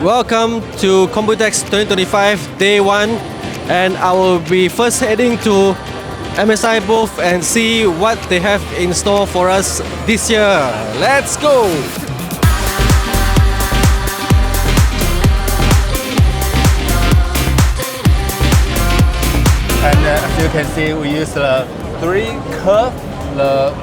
Welcome to Computex 2025 Day 1, and I will be first heading to MSI booth and see what they have in store for us this year. Let's go! And as you can see, we use the 3 curve, the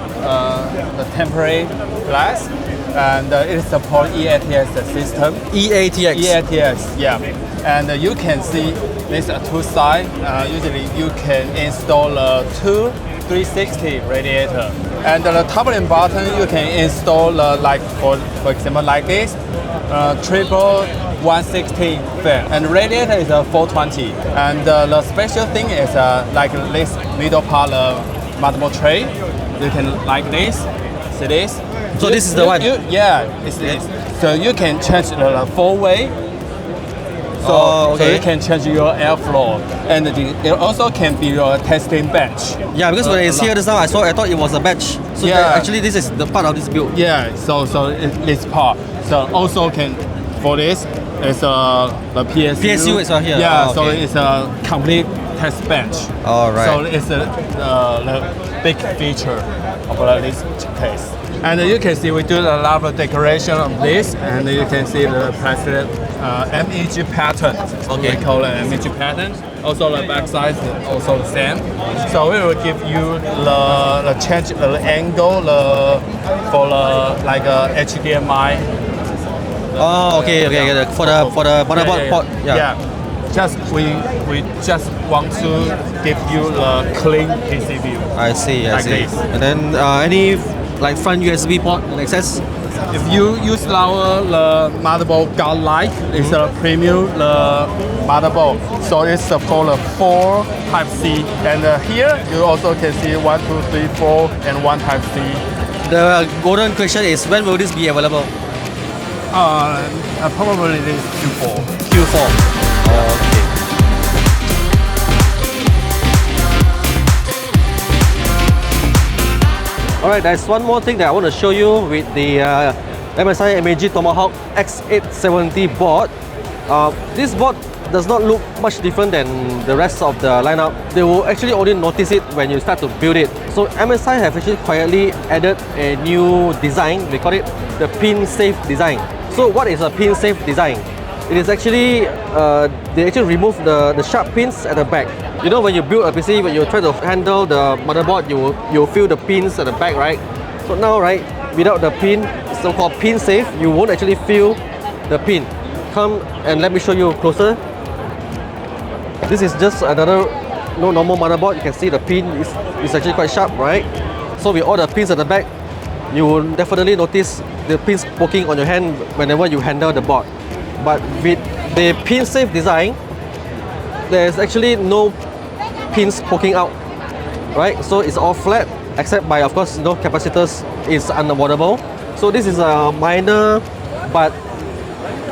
temporary glass, and it supports EATS system. EATX. EATS, yeah. And you can see these are 2 sides. Usually you can install two 360 radiator. And the top and bottom you can install like for example like this, triple 160 fan. And radiator is a 420. And the special thing is like this middle part motherboard tray. You can like this, see this. So this is the one? Yeah, it's this. So you can change the 4-way. So you can change your airflow, and it also can be your testing bench. Yeah, because when I see this now, I thought it was a bench. So actually this is the part of this build. Yeah, so this part. So also can for this is the PSU. PSU is here. Yeah, so it's a complete test bench. All right. So it's the big feature of this case. And you can see we do a lot of decoration of this, and you can see the president MEG pattern. Okay. We call it MEG pattern. Also the back side is also the same. So we will give you the change the angle for like HDMI. Oh, okay. For the motherboard port. Yeah. Just we just want to give you the clean PC view. I see. This. And then any like front USB port and access. If you use our motherboard Godlike, it's a premium motherboard. So it supports 4 Type-C. And here you also can see 1, 2, 3, 4 and 1 Type-C. The golden question is, when will this be available? Probably this Q4. Q4. Okay. Alright, there's one more thing that I want to show you with the MSI MEG Tomahawk X870 board. This board does not look much different than the rest of the lineup. They will actually only notice it when you start to build it. So MSI have actually quietly added a new design. We call it the pin safe design. So what is a pin safe design? It is actually, they actually remove the sharp pins at the back. You know, when you build a PC, when you try to handle the motherboard, you feel the pins at the back, right? So now, right, without the pin, so-called pin safe, you won't actually feel the pin. Come and let me show you closer. This is just another normal motherboard. You can see the pin is actually quite sharp, right? So with all the pins at the back, you will definitely notice the pins poking on your hand whenever you handle the board. But with the pin safe design, there's actually no pins poking out, right? So it's all flat, except by, of course, capacitors is unavoidable. So this is a minor, but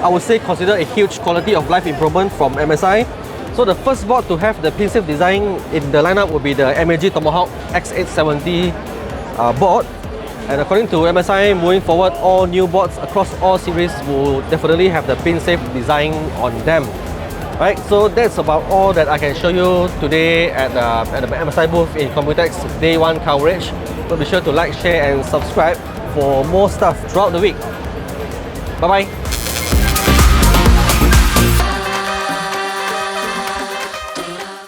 I would say consider a huge quality of life improvement from MSI. So the first board to have the pin safe design in the lineup will be the MEG Tomahawk X870 board. And according to MSI, moving forward, all new boards across all series will definitely have the pin safe design on them. Right, so that's about all that I can show you today at the MSI booth in Computex Day 1 coverage. So be sure to like, share and subscribe for more stuff throughout the week. Bye bye.